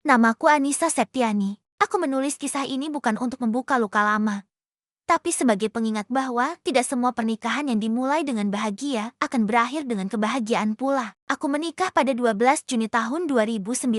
Namaku Anissa Septiani. Aku menulis kisah ini bukan untuk membuka luka lama, tapi sebagai pengingat bahwa tidak semua pernikahan yang dimulai dengan bahagia akan berakhir dengan kebahagiaan pula. Aku menikah pada 12 Juni tahun 2019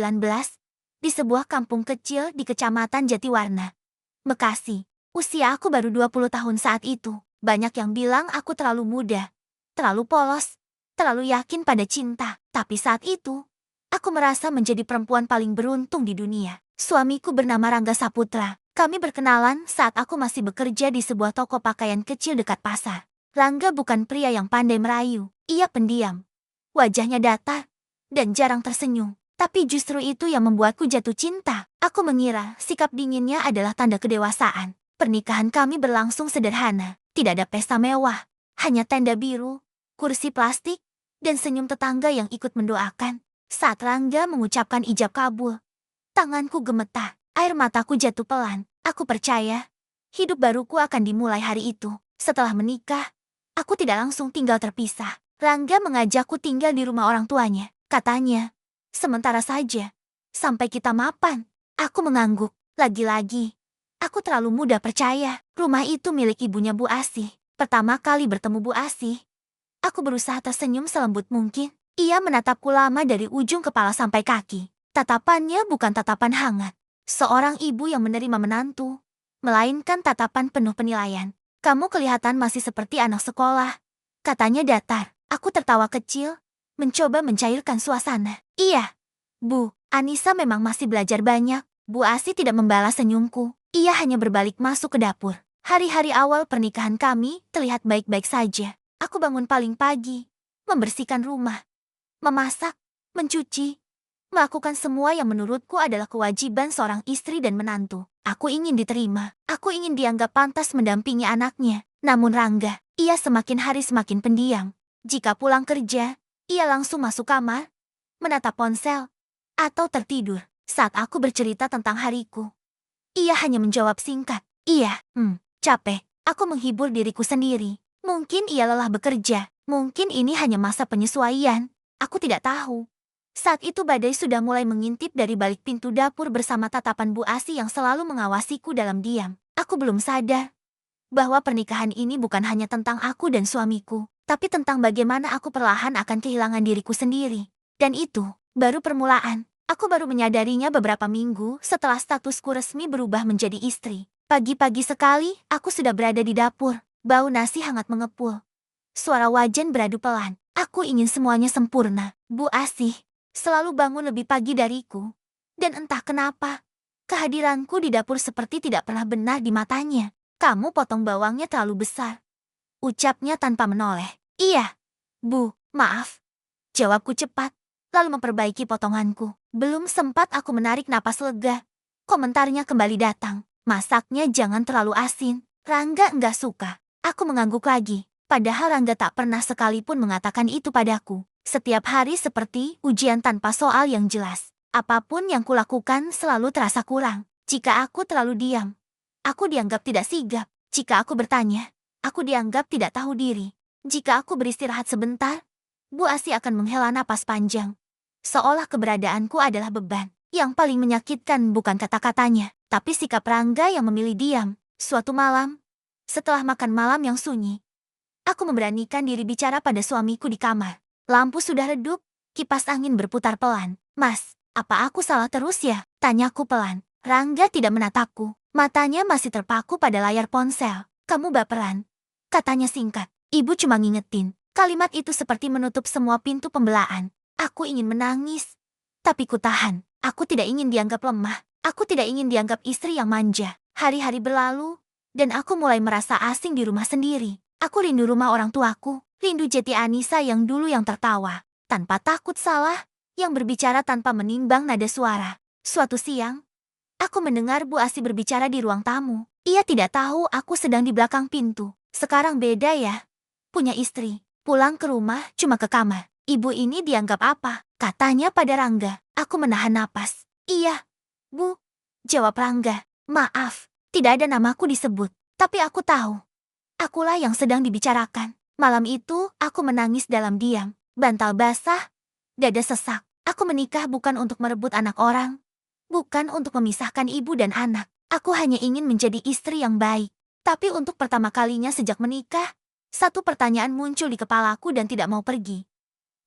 di sebuah kampung kecil di Kecamatan Jatiwarna, Bekasi. Usia aku baru 20 tahun saat itu. Banyak yang bilang aku terlalu muda, terlalu polos, terlalu yakin pada cinta. Tapi saat itu, aku merasa menjadi perempuan paling beruntung di dunia. Suamiku bernama Rangga Saputra. Kami berkenalan saat aku masih bekerja di sebuah toko pakaian kecil dekat pasar. Rangga bukan pria yang pandai merayu. Ia pendiam. Wajahnya datar dan jarang tersenyum. Tapi justru itu yang membuatku jatuh cinta. Aku mengira sikap dinginnya adalah tanda kedewasaan. Pernikahan kami berlangsung sederhana. Tidak ada pesta mewah. Hanya tenda biru, kursi plastik, dan senyum tetangga yang ikut mendoakan. Saat Rangga mengucapkan ijab kabul, tanganku gemetar, air mataku jatuh pelan. Aku percaya, hidup baruku akan dimulai hari itu. Setelah menikah, aku tidak langsung tinggal terpisah. Rangga mengajakku tinggal di rumah orang tuanya. Katanya, sementara saja, sampai kita mapan. Aku mengangguk. Lagi-lagi, aku terlalu mudah percaya. Rumah itu milik ibunya Bu Asih. Pertama kali bertemu Bu Asih, aku berusaha tersenyum selembut mungkin. Ia menatapku lama dari ujung kepala sampai kaki. Tatapannya bukan tatapan hangat seorang ibu yang menerima menantu, melainkan tatapan penuh penilaian. Kamu kelihatan masih seperti anak sekolah, katanya datar. Aku tertawa kecil, mencoba mencairkan suasana. Iya, Bu, Anissa memang masih belajar banyak. Bu Asih tidak membalas senyumku. Ia hanya berbalik masuk ke dapur. Hari-hari awal pernikahan kami terlihat baik-baik saja. Aku bangun paling pagi, membersihkan rumah, memasak, mencuci, melakukan semua yang menurutku adalah kewajiban seorang istri dan menantu. Aku ingin diterima. Aku ingin dianggap pantas mendampingi anaknya. Namun Rangga, ia semakin hari semakin pendiam. Jika pulang kerja, ia langsung masuk kamar, menatap ponsel, atau tertidur. Saat aku bercerita tentang hariku, ia hanya menjawab singkat. Iya, capek. Aku menghibur diriku sendiri. Mungkin ia lelah bekerja. Mungkin ini hanya masa penyesuaian. Aku tidak tahu. Saat itu badai sudah mulai mengintip dari balik pintu dapur bersama tatapan Bu Asih yang selalu mengawasiku dalam diam. Aku belum sadar bahwa pernikahan ini bukan hanya tentang aku dan suamiku, tapi tentang bagaimana aku perlahan akan kehilangan diriku sendiri. Dan itu baru permulaan. Aku baru menyadarinya beberapa minggu setelah statusku resmi berubah menjadi istri. Pagi-pagi sekali, aku sudah berada di dapur. Bau nasi hangat mengepul. Suara wajan beradu pelan. Aku ingin semuanya sempurna. Bu Asih selalu bangun lebih pagi dariku. Dan entah kenapa, kehadiranku di dapur seperti tidak pernah benar di matanya. Kamu potong bawangnya terlalu besar, ucapnya tanpa menoleh. Iya, Bu, maaf. Jawabku cepat, lalu memperbaiki potonganku. Belum sempat aku menarik napas lega, komentarnya kembali datang. Masaknya jangan terlalu asin. Rangga enggak suka. Aku mengangguk lagi. Padahal Rangga tak pernah sekalipun mengatakan itu padaku. Setiap hari seperti ujian tanpa soal yang jelas. Apapun yang kulakukan selalu terasa kurang. Jika aku terlalu diam, aku dianggap tidak sigap. Jika aku bertanya, aku dianggap tidak tahu diri. Jika aku beristirahat sebentar, Bu Asih akan menghela napas panjang. Seolah keberadaanku adalah beban. Yang paling menyakitkan bukan kata-katanya, tapi sikap Rangga yang memilih diam. Suatu malam, setelah makan malam yang sunyi, aku memberanikan diri bicara pada suamiku di kamar. Lampu sudah redup, kipas angin berputar pelan. Mas, apa aku salah terus ya? Tanyaku pelan. Rangga tidak menatapku. Matanya masih terpaku pada layar ponsel. Kamu baperan, katanya singkat. Ibu cuma ngingetin. Kalimat itu seperti menutup semua pintu pembelaan. Aku ingin menangis, tapi ku tahan. Aku tidak ingin dianggap lemah. Aku tidak ingin dianggap istri yang manja. Hari-hari berlalu, dan aku mulai merasa asing di rumah sendiri. Aku rindu rumah orang tuaku, rindu jati Anissa yang dulu yang tertawa, tanpa takut salah, yang berbicara tanpa menimbang nada suara. Suatu siang, aku mendengar Bu Asih berbicara di ruang tamu. Ia tidak tahu aku sedang di belakang pintu. Sekarang beda ya, punya istri. Pulang ke rumah cuma ke kamar. Ibu ini dianggap apa? Katanya pada Rangga. Aku menahan napas. Iya, Bu, jawab Rangga. Maaf, tidak ada namaku disebut. Tapi aku tahu, akulah yang sedang dibicarakan. Malam itu, aku menangis dalam diam. Bantal basah, dada sesak. Aku menikah bukan untuk merebut anak orang, Bukan untuk memisahkan ibu dan anak. Aku hanya ingin menjadi istri yang baik. Tapi untuk pertama kalinya sejak menikah, satu pertanyaan muncul di kepalaku dan tidak mau pergi.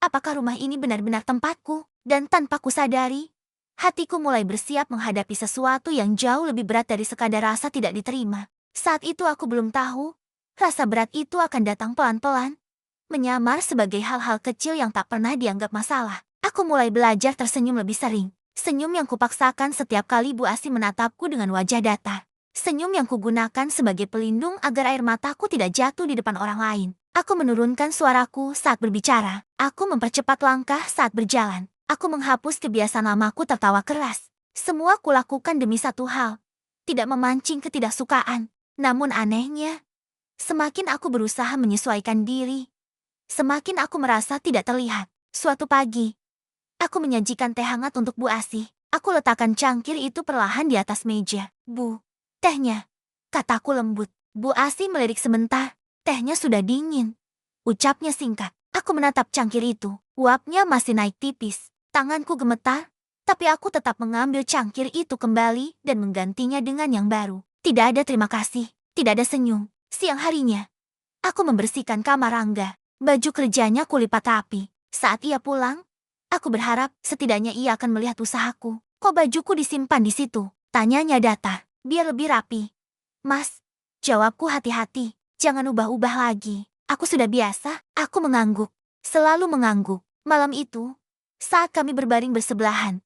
Apakah rumah ini benar-benar tempatku? Dan tanpa kusadari, hatiku mulai bersiap menghadapi sesuatu yang jauh lebih berat dari sekadar rasa tidak diterima. Saat itu aku belum tahu, rasa berat itu akan datang pelan-pelan, menyamar sebagai hal-hal kecil yang tak pernah dianggap masalah. Aku mulai belajar tersenyum lebih sering. Senyum yang kupaksakan setiap kali Bu Asi menatapku dengan wajah datar. Senyum yang kugunakan sebagai pelindung agar air mataku tidak jatuh di depan orang lain. Aku menurunkan suaraku saat berbicara. Aku mempercepat langkah saat berjalan. Aku menghapus kebiasaan lamaku tertawa keras. Semua kulakukan demi satu hal. Tidak memancing ketidaksukaan. Namun anehnya, semakin aku berusaha menyesuaikan diri, semakin aku merasa tidak terlihat. Suatu pagi, aku menyajikan teh hangat untuk Bu Asi. Aku letakkan cangkir itu perlahan di atas meja. Bu, tehnya, kataku lembut. Bu Asi melirik sebentar. Tehnya sudah dingin. Ucapnya singkat. Aku menatap cangkir itu. Uapnya masih naik tipis. Tanganku gemetar, tapi aku tetap mengambil cangkir itu kembali dan menggantinya dengan yang baru. Tidak ada terima kasih, tidak ada senyum. Siang harinya, aku membersihkan kamar Rangga. Baju kerjanya kulipat rapi. Saat ia pulang, aku berharap setidaknya ia akan melihat usahaku. Kok bajuku disimpan di situ? Tanyanya datar. Biar lebih rapi. Mas, jawabku hati-hati. Jangan ubah-ubah lagi. Aku sudah biasa. Aku mengangguk. Selalu mengangguk. Malam itu, saat kami berbaring bersebelahan,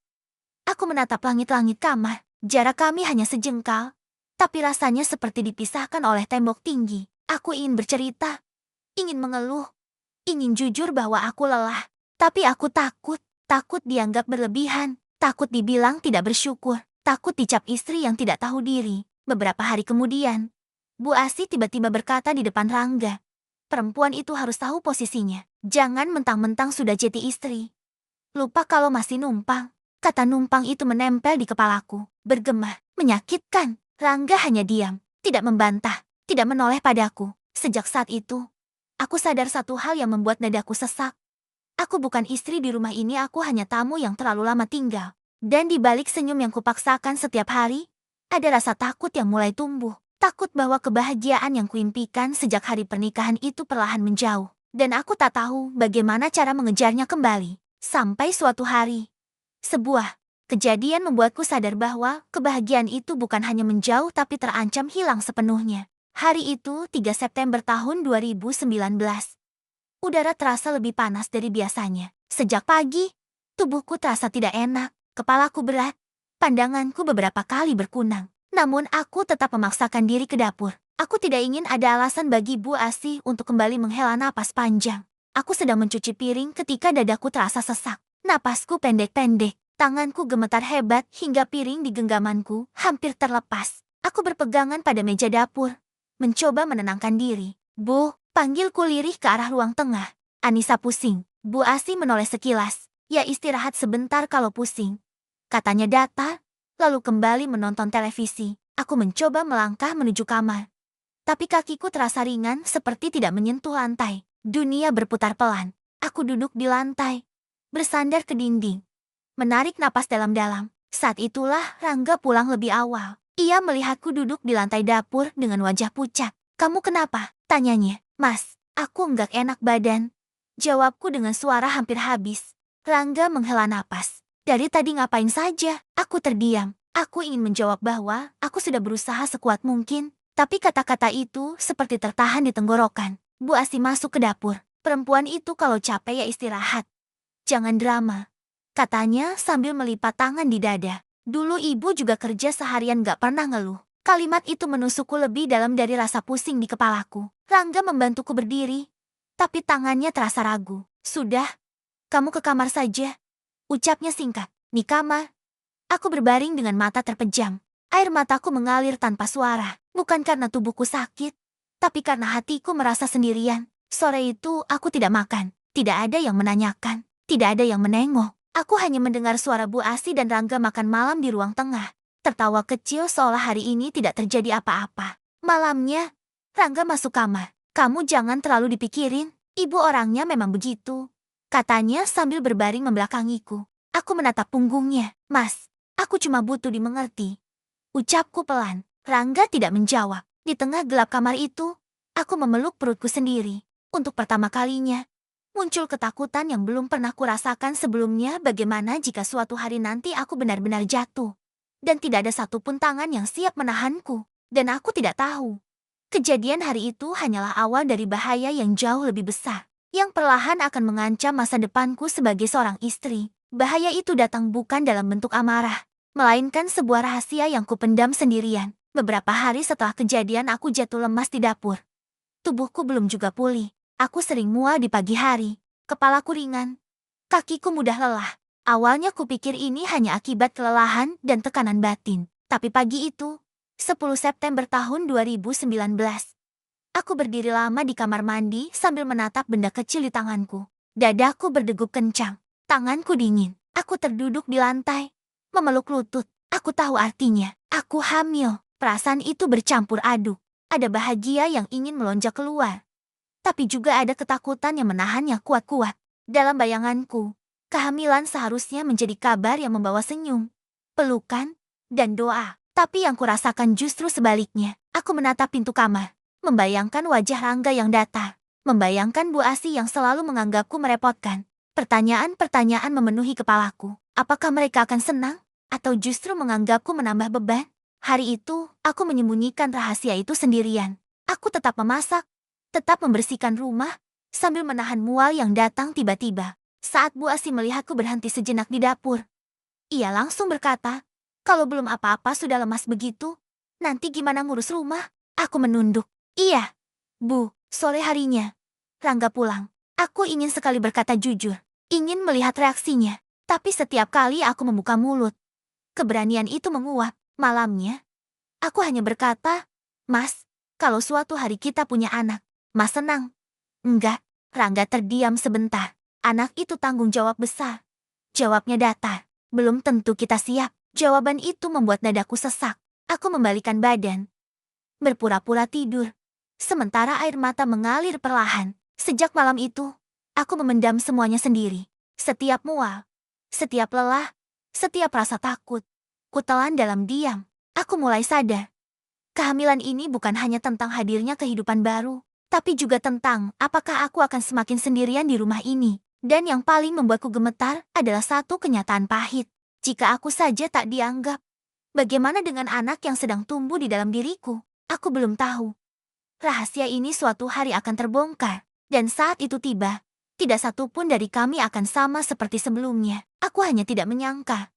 aku menatap langit-langit kamar. Jarak kami hanya sejengkal, tapi rasanya seperti dipisahkan oleh tembok tinggi. Aku ingin bercerita, ingin mengeluh, ingin jujur bahwa aku lelah. Tapi aku takut. Takut dianggap berlebihan. Takut dibilang tidak bersyukur. Takut dicap istri yang tidak tahu diri. Beberapa hari kemudian, Bu Asi tiba-tiba berkata di depan Rangga, perempuan itu harus tahu posisinya. Jangan mentang-mentang sudah jadi istri, lupa kalau masih numpang. Kata numpang itu menempel di kepalaku, bergema, menyakitkan. Rangga hanya diam, tidak membantah, tidak menoleh padaku. Sejak saat itu, aku sadar satu hal yang membuat dadaku sesak. Aku bukan istri di rumah ini, aku hanya tamu yang terlalu lama tinggal. Dan di balik senyum yang kupaksakan setiap hari, ada rasa takut yang mulai tumbuh. Takut bahwa kebahagiaan yang kuimpikan sejak hari pernikahan itu perlahan menjauh. Dan aku tak tahu bagaimana cara mengejarnya kembali. Sampai suatu hari, sebuah kejadian membuatku sadar bahwa kebahagiaan itu bukan hanya menjauh tapi terancam hilang sepenuhnya. Hari itu 3 September tahun 2019. Udara terasa lebih panas dari biasanya. Sejak pagi, tubuhku terasa tidak enak, kepalaku berat, pandanganku beberapa kali berkunang. Namun aku tetap memaksakan diri ke dapur. Aku tidak ingin ada alasan bagi Bu Asi untuk kembali menghela napas panjang. Aku sedang mencuci piring ketika dadaku terasa sesak. Napasku pendek-pendek, tanganku gemetar hebat hingga piring di genggamanku hampir terlepas. Aku berpegangan pada meja dapur, mencoba menenangkan diri. Bu, panggilku lirih ke arah ruang tengah. Anissa pusing. Bu Asi menoleh sekilas. Ya istirahat sebentar kalau pusing, katanya datar. Lalu kembali menonton televisi. Aku mencoba melangkah menuju kamar. Tapi kakiku terasa ringan seperti tidak menyentuh lantai. Dunia berputar pelan. Aku duduk di lantai, bersandar ke dinding, menarik napas dalam-dalam. Saat itulah Rangga pulang lebih awal. Ia melihatku duduk di lantai dapur dengan wajah pucat. Kamu kenapa? Tanyanya. Mas, aku enggak enak badan, jawabku dengan suara hampir habis. Rangga menghela napas. Dari tadi ngapain saja? Aku terdiam. Aku ingin menjawab bahwa aku sudah berusaha sekuat mungkin, tapi kata-kata itu seperti tertahan di tenggorokan. Bu Asi masuk ke dapur. Perempuan itu kalau capek ya istirahat. Jangan drama, katanya sambil melipat tangan di dada. Dulu ibu juga kerja seharian gak pernah ngeluh. Kalimat itu menusukku lebih dalam dari rasa pusing di kepalaku. Rangga membantuku berdiri, tapi tangannya terasa ragu. Sudah, kamu ke kamar saja, ucapnya singkat. Di kamar, aku berbaring dengan mata terpejam. Air mataku mengalir tanpa suara, bukan karena tubuhku sakit, tapi karena hatiku merasa sendirian. Sore itu aku tidak makan, tidak ada yang menanyakan, tidak ada yang menengok. Aku hanya mendengar suara Bu Asi dan Rangga makan malam di ruang tengah. Tertawa kecil seolah hari ini tidak terjadi apa-apa. Malamnya, Rangga masuk kamar. Kamu jangan terlalu dipikirin, ibu orangnya memang begitu, katanya sambil berbaring membelakangiku. Aku menatap punggungnya. Mas, Aku cuma butuh dimengerti. Ucapku pelan. Rangga tidak menjawab. Di tengah gelap kamar itu, aku memeluk perutku sendiri. Untuk pertama kalinya, muncul ketakutan yang belum pernah kurasakan sebelumnya. Bagaimana jika suatu hari nanti aku benar-benar jatuh, dan tidak ada satupun tangan yang siap menahanku, dan aku tidak tahu. Kejadian hari itu hanyalah awal dari bahaya yang jauh lebih besar, yang perlahan akan mengancam masa depanku sebagai seorang istri. Bahaya itu datang bukan dalam bentuk amarah, melainkan sebuah rahasia yang kupendam sendirian. Beberapa hari setelah kejadian aku jatuh lemas di dapur. Tubuhku belum juga pulih. Aku sering mual di pagi hari. Kepalaku ringan. Kakiku mudah lelah. Awalnya kupikir ini hanya akibat kelelahan dan tekanan batin. Tapi pagi itu, 10 September tahun 2019, aku berdiri lama di kamar mandi sambil menatap benda kecil di tanganku. Dadaku berdegup kencang. Tanganku dingin. Aku terduduk di lantai, memeluk lutut. Aku tahu artinya. Aku hamil. Perasaan itu bercampur aduk. Ada bahagia yang ingin melonjak keluar, tapi juga ada ketakutan yang menahannya kuat-kuat. Dalam bayanganku, kehamilan seharusnya menjadi kabar yang membawa senyum, pelukan, dan doa. Tapi yang kurasakan justru sebaliknya. Aku menatap pintu kamar, membayangkan wajah Rangga yang datar, membayangkan Bu Asi yang selalu menganggapku merepotkan. Pertanyaan-pertanyaan memenuhi kepalaku. Apakah mereka akan senang, atau justru menganggapku menambah beban? Hari itu, aku menyembunyikan rahasia itu sendirian. Aku tetap memasak, tetap membersihkan rumah, sambil menahan mual yang datang tiba-tiba. Saat Bu Asi melihatku berhenti sejenak di dapur, ia langsung berkata, "Kalau belum apa-apa sudah lemas begitu, nanti gimana ngurus rumah?" Aku menunduk. "Iya, Bu, sore harinya Rangga pulang." Aku ingin sekali berkata jujur, ingin melihat reaksinya. Tapi setiap kali aku membuka mulut, keberanian itu menguap. Malamnya, aku hanya berkata, "Mas, kalau suatu hari kita punya anak, Mas senang?" "Enggak." Rangga terdiam sebentar. "Anak itu tanggung jawab besar." Jawabnya datar. "Belum tentu kita siap." Jawaban itu membuat dadaku sesak. Aku membalikkan badan, berpura-pura tidur, sementara air mata mengalir perlahan. Sejak malam itu, aku memendam semuanya sendiri. Setiap mual, setiap lelah, setiap rasa takut, kutelan dalam diam. Aku mulai sadar, kehamilan ini bukan hanya tentang hadirnya kehidupan baru, tapi juga tentang apakah aku akan semakin sendirian di rumah ini. Dan yang paling membuatku gemetar adalah satu kenyataan pahit. Jika aku saja tak dianggap, bagaimana dengan anak yang sedang tumbuh di dalam diriku? Aku belum tahu. Rahasia ini suatu hari akan terbongkar. Dan saat itu tiba, tidak satu pun dari kami akan sama seperti sebelumnya. Aku hanya tidak menyangka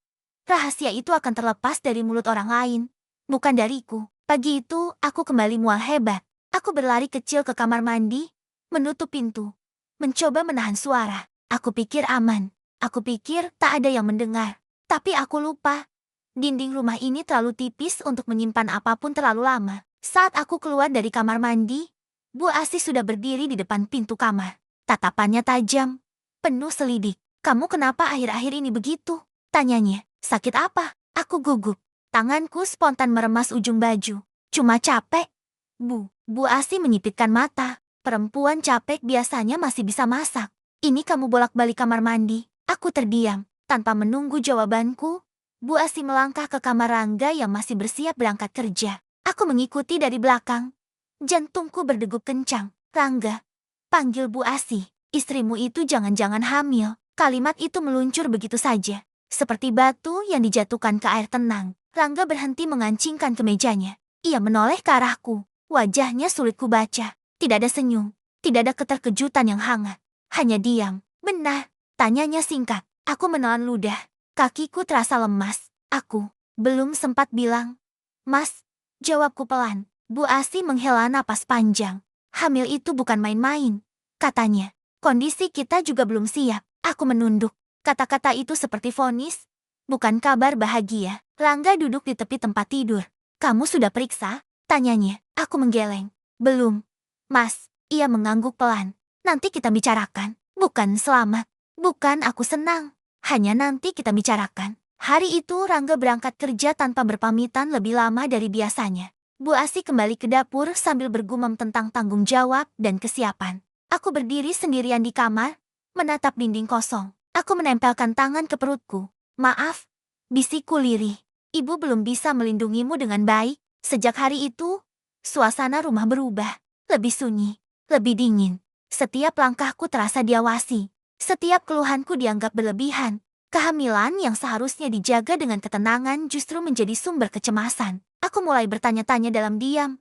rahasia itu akan terlepas dari mulut orang lain, bukan dariku. Pagi itu, aku kembali mual hebat. Aku berlari kecil ke kamar mandi, menutup pintu, mencoba menahan suara. Aku pikir aman. Aku pikir tak ada yang mendengar. Tapi aku lupa. Dinding rumah ini terlalu tipis untuk menyimpan apapun terlalu lama. Saat aku keluar dari kamar mandi, Bu Asi sudah berdiri di depan pintu kamar. Tatapannya tajam, penuh selidik. "Kamu kenapa akhir-akhir ini begitu?" tanyanya. "Sakit apa?" Aku gugup. Tanganku spontan meremas ujung baju. "Cuma capek, Bu." Bu Asi menyipitkan mata. "Perempuan capek biasanya masih bisa masak. Ini kamu bolak-balik kamar mandi." Aku terdiam. Tanpa menunggu jawabanku, Bu Asi melangkah ke kamar Rangga yang masih bersiap berangkat kerja. Aku mengikuti dari belakang. Jantungku berdegup kencang. "Rangga," panggil Bu Asi. "Istrimu itu jangan-jangan hamil." Kalimat itu meluncur begitu saja, seperti batu yang dijatuhkan ke air tenang. Rangga berhenti mengancingkan kemejanya. Ia menoleh ke arahku. Wajahnya sulit kubaca. Tidak ada senyum, tidak ada keterkejutan yang hangat. Hanya diam. "Benar?" tanyanya singkat. Aku menelan ludah. Kakiku terasa lemas. Aku belum sempat bilang, "Mas," jawabku pelan. Bu Asi menghela napas panjang. "Hamil itu bukan main-main," katanya. "Kondisi kita juga belum siap." Aku menunduk. Kata-kata itu seperti vonis, bukan kabar bahagia. Rangga duduk di tepi tempat tidur. "Kamu sudah periksa?" tanyanya. Aku menggeleng. "Belum, Mas." Ia mengangguk pelan. "Nanti kita bicarakan." "Bukan selamat." "Bukan aku senang. Hanya nanti kita bicarakan." Hari itu Rangga berangkat kerja tanpa berpamitan lebih lama dari biasanya. Bu Asi kembali ke dapur sambil bergumam tentang tanggung jawab dan kesiapan. Aku berdiri sendirian di kamar, menatap dinding kosong. Aku menempelkan tangan ke perutku. "Maaf, Bisikku lirih. Ibu belum bisa melindungimu dengan baik. Sejak hari itu, suasana rumah berubah. Lebih sunyi, lebih dingin. Setiap langkahku terasa diawasi. Setiap keluhanku dianggap berlebihan. Kehamilan yang seharusnya dijaga dengan ketenangan justru menjadi sumber kecemasan. Aku mulai bertanya-tanya dalam diam.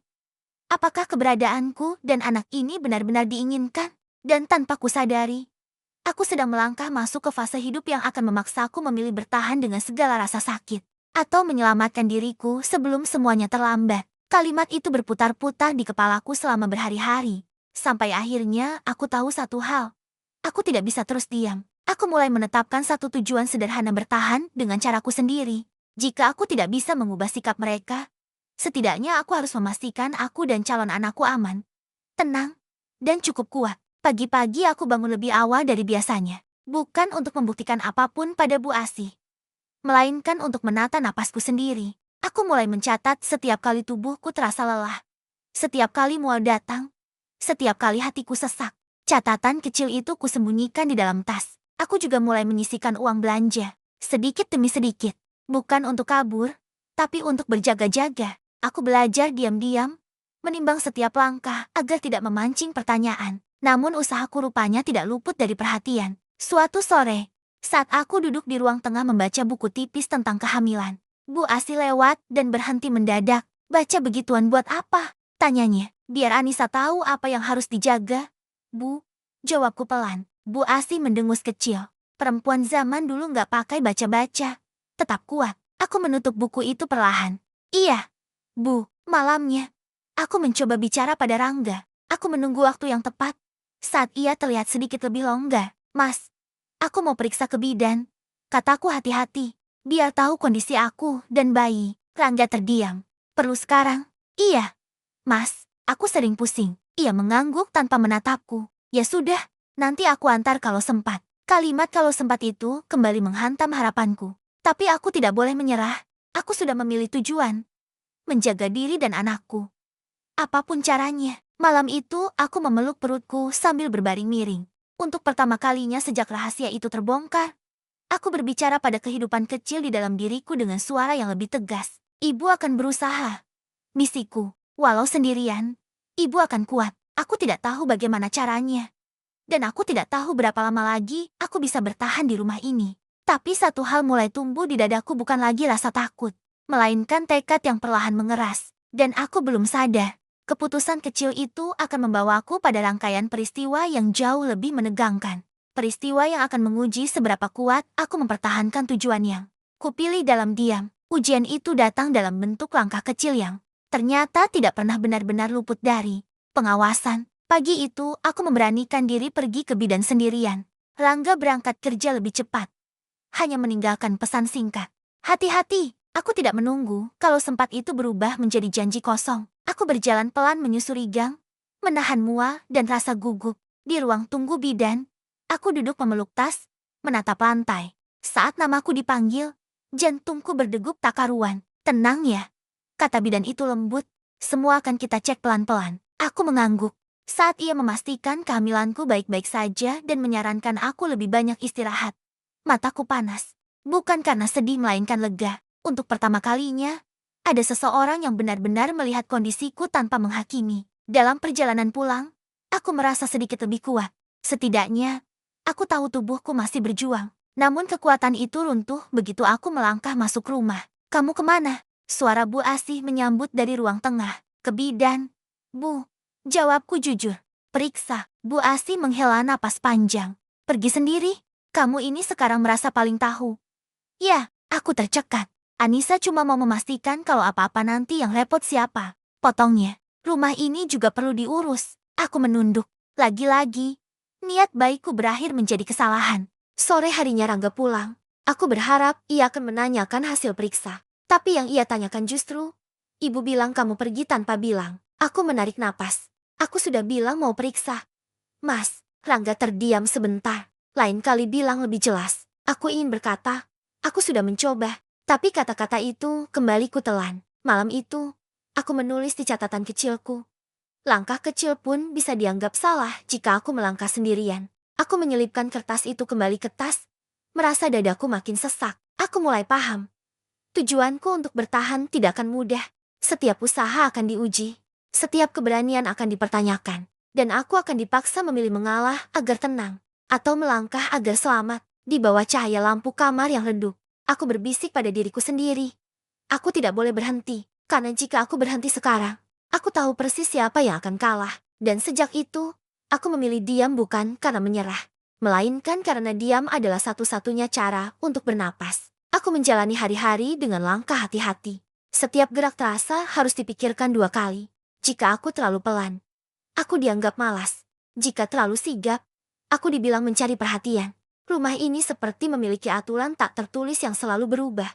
Apakah keberadaanku dan anak ini benar-benar diinginkan? Dan tanpa kusadari, aku sedang melangkah masuk ke fase hidup yang akan memaksaku memilih bertahan dengan segala rasa sakit. Atau menyelamatkan diriku sebelum semuanya terlambat. Kalimat itu berputar-putar di kepalaku selama berhari-hari. Sampai akhirnya aku tahu satu hal. Aku tidak bisa terus diam. Aku mulai menetapkan satu tujuan sederhana bertahan dengan caraku sendiri. Jika aku tidak bisa mengubah sikap mereka, setidaknya aku harus memastikan aku dan calon anakku aman, tenang, dan cukup kuat. Pagi-pagi aku bangun lebih awal dari biasanya. Bukan untuk membuktikan apapun pada Bu Asih, melainkan untuk menata napasku sendiri. Aku mulai mencatat setiap kali tubuhku terasa lelah. Setiap kali mual datang. Setiap kali hatiku sesak. Catatan kecil itu kusembunyikan di dalam tas. Aku juga mulai menyisihkan uang belanja. Sedikit demi sedikit. Bukan untuk kabur, tapi untuk berjaga-jaga. Aku belajar diam-diam, menimbang setiap langkah agar tidak memancing pertanyaan. Namun usahaku rupanya tidak luput dari perhatian. Suatu sore, saat aku duduk di ruang tengah membaca buku tipis tentang kehamilan, Bu Asih lewat dan berhenti mendadak. Baca begituan buat apa? Tanyanya. Biar Anissa tahu apa yang harus dijaga. Bu, jawabku pelan. Bu Asih mendengus kecil. Perempuan zaman dulu nggak pakai baca-baca. Tetap kuat. Aku menutup buku itu perlahan. Iya, Bu. Malamnya, aku mencoba bicara pada Rangga. Aku menunggu waktu yang tepat. Saat ia terlihat sedikit lebih longgar. Mas, aku mau periksa ke bidan. Kataku hati-hati. Biar tahu kondisi aku dan bayi. Rangga terdiam. Perlu sekarang? Iya. Mas, aku sering pusing. Ia mengangguk tanpa menatapku. Ya sudah, nanti aku antar kalau sempat. Kalimat kalau sempat itu kembali menghantam harapanku. Tapi aku tidak boleh menyerah. Aku sudah memilih tujuan. Menjaga diri dan anakku. Apapun caranya. Malam itu aku memeluk perutku sambil berbaring miring. Untuk pertama kalinya sejak rahasia itu terbongkar, aku berbicara pada kehidupan kecil di dalam diriku dengan suara yang lebih tegas. Ibu akan berusaha. Bisikku. Walau sendirian, ibu akan kuat. Aku tidak tahu bagaimana caranya. Dan aku tidak tahu berapa lama lagi aku bisa bertahan di rumah ini. Tapi satu hal mulai tumbuh di dadaku, bukan lagi rasa takut, melainkan tekad yang perlahan mengeras. Dan aku belum sadar, keputusan kecil itu akan membawaku pada rangkaian peristiwa yang jauh lebih menegangkan. Peristiwa yang akan menguji seberapa kuat aku mempertahankan tujuan yang kupilih dalam diam. Ujian itu datang dalam bentuk langkah kecil yang ternyata tidak pernah benar-benar luput dari pengawasan. Pagi itu, aku memberanikan diri pergi ke bidan sendirian. Rangga berangkat kerja lebih cepat. Hanya meninggalkan pesan singkat. Hati-hati, aku tidak menunggu. Kalau sempat itu berubah menjadi janji kosong. Aku berjalan pelan menyusuri gang, menahan mual dan rasa gugup. Di ruang tunggu bidan, aku duduk memeluk tas, menatap lantai. Saat namaku dipanggil, jantungku berdegup tak karuan. Tenang ya, kata bidan itu lembut. Semua akan kita cek pelan-pelan. Aku mengangguk. Saat ia memastikan kehamilanku baik-baik saja dan menyarankan aku lebih banyak istirahat, mataku panas. Bukan karena sedih melainkan lega. Untuk pertama kalinya, ada seseorang yang benar-benar melihat kondisiku tanpa menghakimi. Dalam perjalanan pulang, aku merasa sedikit lebih kuat. Setidaknya, aku tahu tubuhku masih berjuang. Namun kekuatan itu runtuh begitu aku melangkah masuk rumah. Kamu kemana? Suara Bu Asih menyambut dari ruang tengah. Ke bidan. Bu, jawabku jujur. Periksa. Bu Asih menghela napas panjang. Pergi sendiri? Kamu ini sekarang merasa paling tahu. Ya, aku tercekat. Anissa cuma mau memastikan kalau apa-apa nanti yang repot siapa. Potongnya. Rumah ini juga perlu diurus. Aku menunduk. Lagi-lagi, niat baikku berakhir menjadi kesalahan. Sore harinya Rangga pulang. Aku berharap ia akan menanyakan hasil periksa. Tapi yang ia tanyakan justru, ibu bilang kamu pergi tanpa bilang. Aku menarik napas. Aku sudah bilang mau periksa. Mas, Rangga terdiam sebentar. Lain kali bilang lebih jelas. Aku ingin berkata, aku sudah mencoba. Tapi kata-kata itu kembali kutelan. Malam itu, aku menulis di catatan kecilku. Langkah kecil pun bisa dianggap salah jika aku melangkah sendirian. Aku menyelipkan kertas itu kembali ke tas, merasa dadaku makin sesak. Aku mulai paham. Tujuanku untuk bertahan tidak akan mudah. Setiap usaha akan diuji. Setiap keberanian akan dipertanyakan. Dan aku akan dipaksa memilih mengalah agar tenang. Atau melangkah agar selamat. Di bawah cahaya lampu kamar yang redup, aku berbisik pada diriku sendiri. Aku tidak boleh berhenti. Karena jika aku berhenti sekarang, aku tahu persis siapa yang akan kalah. Dan sejak itu, aku memilih diam bukan karena menyerah. Melainkan karena diam adalah satu-satunya cara untuk bernapas. Aku menjalani hari-hari dengan langkah hati-hati. Setiap gerak terasa harus dipikirkan 2 kali. Jika aku terlalu pelan, aku dianggap malas. Jika terlalu sigap, aku dibilang mencari perhatian. Rumah ini seperti memiliki aturan tak tertulis yang selalu berubah.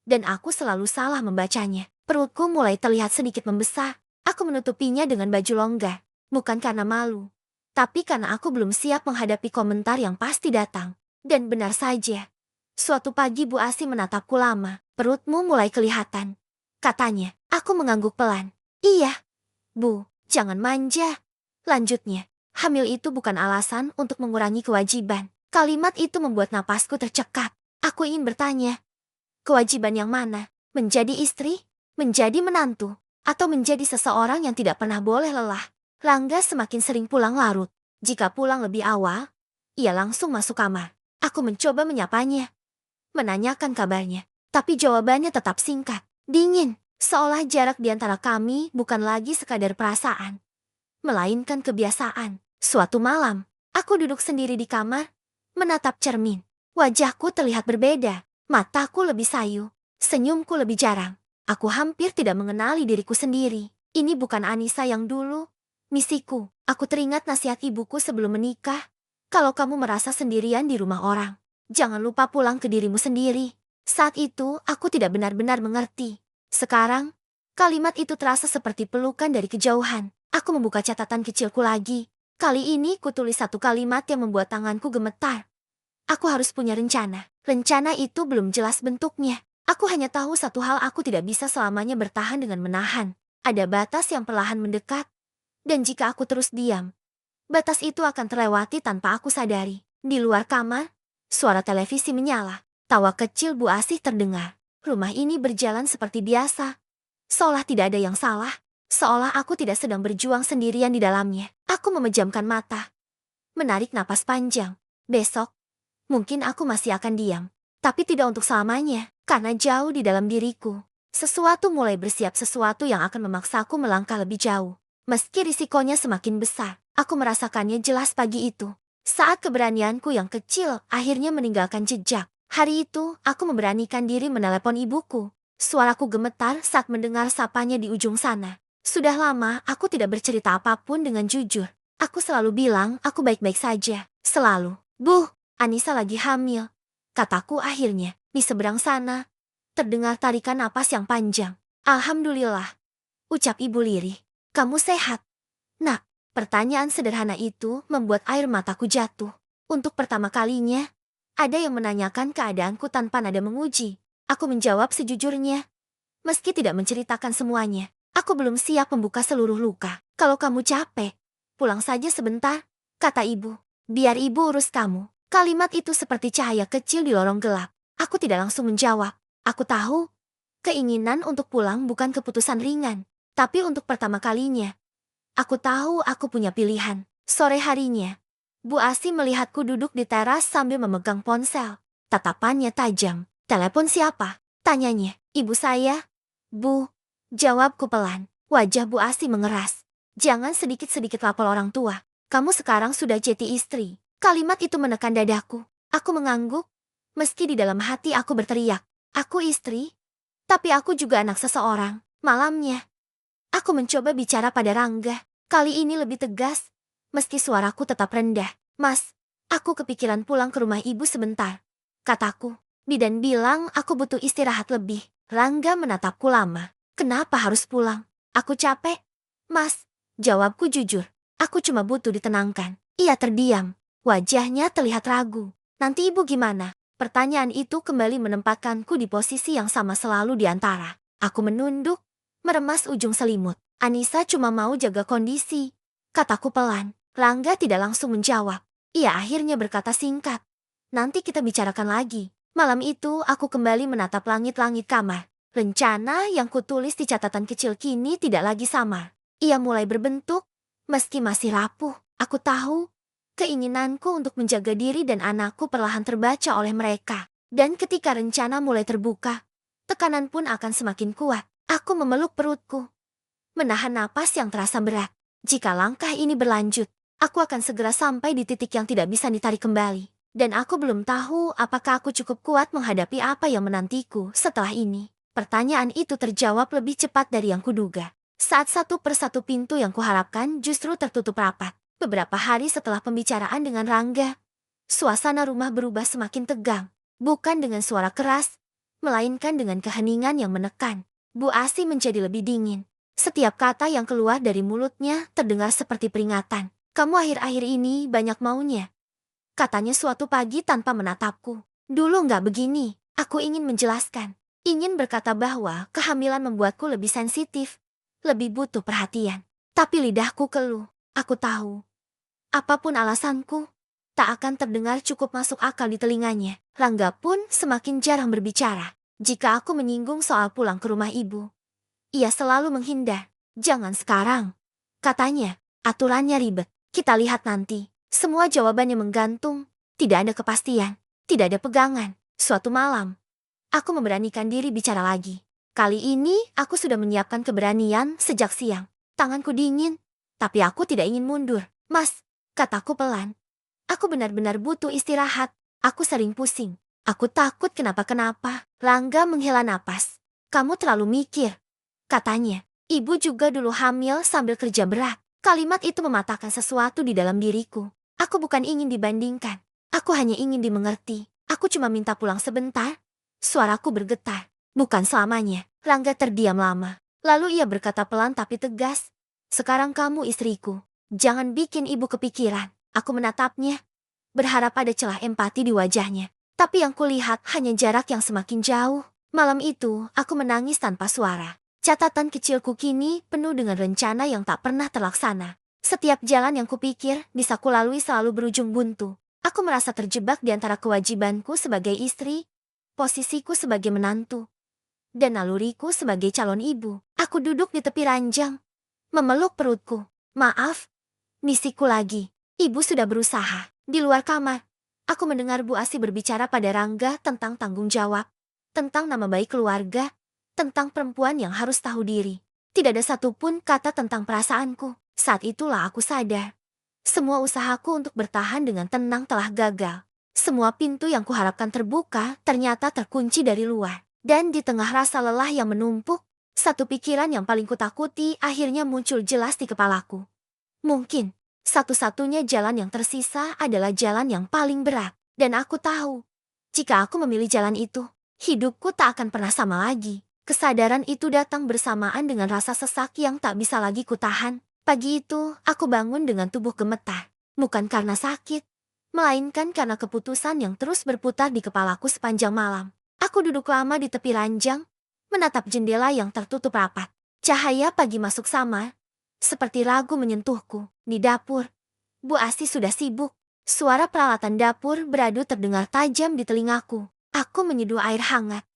Dan aku selalu salah membacanya. Perutku mulai terlihat sedikit membesar. Aku menutupinya dengan baju longgar. Bukan karena malu, tapi karena aku belum siap menghadapi komentar yang pasti datang. Dan benar saja. Suatu pagi Bu Asi menatapku lama. Perutmu mulai kelihatan. Katanya, aku mengangguk pelan. Iya, Bu, jangan manja. Lanjutnya, hamil itu bukan alasan untuk mengurangi kewajiban. Kalimat itu membuat napasku tercekat. Aku ingin bertanya, kewajiban yang mana? Menjadi istri? Menjadi menantu? Atau menjadi seseorang yang tidak pernah boleh lelah? Rangga semakin sering pulang larut. Jika pulang lebih awal, ia langsung masuk kamar. Aku mencoba menyapanya, menanyakan kabarnya. Tapi jawabannya tetap singkat, dingin. Seolah jarak di antara kami bukan lagi sekadar perasaan, melainkan kebiasaan. Suatu malam, aku duduk sendiri di kamar, menatap cermin. Wajahku terlihat berbeda. Mataku lebih sayu. Senyumku lebih jarang. Aku hampir tidak mengenali diriku sendiri. Ini bukan Anissa yang dulu. Misiku, aku teringat nasihat ibuku sebelum menikah. Kalau kamu merasa sendirian di rumah orang, jangan lupa pulang ke dirimu sendiri. Saat itu, aku tidak benar-benar mengerti. Sekarang, kalimat itu terasa seperti pelukan dari kejauhan. Aku membuka catatan kecilku lagi. Kali ini kutulis satu kalimat yang membuat tanganku gemetar. Aku harus punya rencana. Rencana itu belum jelas bentuknya. Aku hanya tahu satu hal, aku tidak bisa selamanya bertahan dengan menahan. Ada batas yang perlahan mendekat. Dan jika aku terus diam, batas itu akan terlewati tanpa aku sadari. Di luar kamar, suara televisi menyala. Tawa kecil Bu Asih terdengar. Rumah ini berjalan seperti biasa. Seolah tidak ada yang salah. Seolah aku tidak sedang berjuang sendirian di dalamnya. Aku memejamkan mata, menarik napas panjang. Besok, mungkin aku masih akan diam. Tapi tidak untuk selamanya, karena jauh di dalam diriku, sesuatu mulai bersiap, sesuatu yang akan memaksaku melangkah lebih jauh. Meski risikonya semakin besar, aku merasakannya jelas pagi itu. Saat keberanianku yang kecil akhirnya meninggalkan jejak. Hari itu, aku memberanikan diri menelepon ibuku. Suaraku gemetar saat mendengar sapanya di ujung sana. Sudah lama aku tidak bercerita apapun dengan jujur. Aku selalu bilang aku baik-baik saja. Selalu. Bu, Anissa lagi hamil, kataku akhirnya. Di seberang sana, terdengar tarikan napas yang panjang. Alhamdulillah, ucap ibu lirih. Kamu sehat? Nak, pertanyaan sederhana itu membuat air mataku jatuh. Untuk pertama kalinya, ada yang menanyakan keadaanku tanpa nada menguji. Aku menjawab sejujurnya, meski tidak menceritakan semuanya. Aku belum siap membuka seluruh luka. Kalau kamu capek, pulang saja sebentar, kata ibu. Biar ibu urus kamu. Kalimat itu seperti cahaya kecil di lorong gelap. Aku tidak langsung menjawab. Aku tahu, keinginan untuk pulang bukan keputusan ringan. Tapi untuk pertama kalinya, aku tahu aku punya pilihan. Sore harinya, Bu Asi melihatku duduk di teras sambil memegang ponsel. Tatapannya tajam. Telepon siapa? Tanyanya. Ibu saya. Bu, jawabku pelan. Wajah Bu Asi mengeras. Jangan sedikit-sedikit lapor orang tua. Kamu sekarang sudah jadi istri. Kalimat itu menekan dadaku. Aku mengangguk. Meski di dalam hati aku berteriak, aku istri, tapi aku juga anak seseorang. Malamnya, aku mencoba bicara pada Rangga. Kali ini lebih tegas, meski suaraku tetap rendah. Mas, aku kepikiran pulang ke rumah ibu sebentar, kataku. Bidan bilang aku butuh istirahat lebih. Rangga menatapku lama. Kenapa harus pulang? Aku capek. Mas, jawabku jujur. Aku cuma butuh ditenangkan. Ia terdiam. Wajahnya terlihat ragu. Nanti ibu gimana? Pertanyaan itu kembali menempatkanku di posisi yang sama selalu di antara. Aku menunduk, meremas ujung selimut. Anissa cuma mau jaga kondisi, kataku pelan. Rangga tidak langsung menjawab. Ia akhirnya berkata singkat. Nanti kita bicarakan lagi. Malam itu aku kembali menatap langit-langit kamar. Rencana yang kutulis di catatan kecil kini tidak lagi sama. Ia mulai berbentuk, meski masih rapuh. Aku tahu, keinginanku untuk menjaga diri dan anakku perlahan terbaca oleh mereka. Dan ketika rencana mulai terbuka, tekanan pun akan semakin kuat. Aku memeluk perutku, menahan napas yang terasa berat. Jika langkah ini berlanjut, aku akan segera sampai di titik yang tidak bisa ditarik kembali. Dan aku belum tahu apakah aku cukup kuat menghadapi apa yang menantiku setelah ini. Pertanyaan itu terjawab lebih cepat dari yang kuduga. Saat satu persatu pintu yang kuharapkan justru tertutup rapat. Beberapa hari setelah pembicaraan dengan Rangga, suasana rumah berubah semakin tegang. Bukan dengan suara keras, melainkan dengan keheningan yang menekan. Bu Asi menjadi lebih dingin. Setiap kata yang keluar dari mulutnya terdengar seperti peringatan. Kamu akhir-akhir ini banyak maunya, katanya suatu pagi tanpa menatapku. Dulu nggak begini. Aku ingin menjelaskan. Ingin berkata bahwa kehamilan membuatku lebih sensitif, lebih butuh perhatian. Tapi lidahku keluh. Aku tahu, apapun alasanku, tak akan terdengar cukup masuk akal di telinganya. Rangga pun semakin jarang berbicara. Jika aku menyinggung soal pulang ke rumah ibu, ia selalu menghindar. Jangan sekarang, katanya. Aturannya ribet. Kita lihat nanti. Semua jawabannya menggantung. Tidak ada kepastian. Tidak ada pegangan. Suatu malam, aku memberanikan diri bicara lagi. Kali ini aku sudah menyiapkan keberanian sejak siang. Tanganku dingin, tapi aku tidak ingin mundur. Mas, kataku pelan. Aku benar-benar butuh istirahat. Aku sering pusing. Aku takut kenapa-kenapa. Rangga menghela napas. Kamu terlalu mikir, katanya. Ibu juga dulu hamil sambil kerja berat. Kalimat itu mematahkan sesuatu di dalam diriku. Aku bukan ingin dibandingkan. Aku hanya ingin dimengerti. Aku cuma minta pulang sebentar. Suaraku bergetar. Bukan selamanya. Rangga terdiam lama. Lalu ia berkata pelan tapi tegas. Sekarang kamu istriku. Jangan bikin ibu kepikiran. Aku menatapnya, berharap ada celah empati di wajahnya. Tapi yang kulihat hanya jarak yang semakin jauh. Malam itu, aku menangis tanpa suara. Catatan kecilku kini penuh dengan rencana yang tak pernah terlaksana. Setiap jalan yang kupikir bisa kulalui selalu berujung buntu. Aku merasa terjebak di antara kewajibanku sebagai istri, posisiku sebagai menantu, dan naluriku sebagai calon ibu. Aku duduk di tepi ranjang, memeluk perutku. Maaf, misiku lagi. Ibu sudah berusaha. Di luar kamar, aku mendengar Bu Asi berbicara pada Rangga tentang tanggung jawab, tentang nama baik keluarga, tentang perempuan yang harus tahu diri. Tidak ada satupun kata tentang perasaanku. Saat itulah aku sadar. Semua usahaku untuk bertahan dengan tenang telah gagal. Semua pintu yang kuharapkan terbuka ternyata terkunci dari luar. Dan di tengah rasa lelah yang menumpuk, satu pikiran yang paling kutakuti akhirnya muncul jelas di kepalaku. Mungkin, satu-satunya jalan yang tersisa adalah jalan yang paling berat. Dan aku tahu, jika aku memilih jalan itu, hidupku tak akan pernah sama lagi. Kesadaran itu datang bersamaan dengan rasa sesak yang tak bisa lagi kutahan. Pagi itu, aku bangun dengan tubuh gemetar. Bukan karena sakit, melainkan karena keputusan yang terus berputar di kepalaku sepanjang malam. Aku duduk lama di tepi ranjang, menatap jendela yang tertutup rapat. Cahaya pagi masuk samar, seperti ragu menyentuhku. Di dapur, Bu Asi sudah sibuk. Suara peralatan dapur beradu terdengar tajam di telingaku. Aku menyeduh air hangat,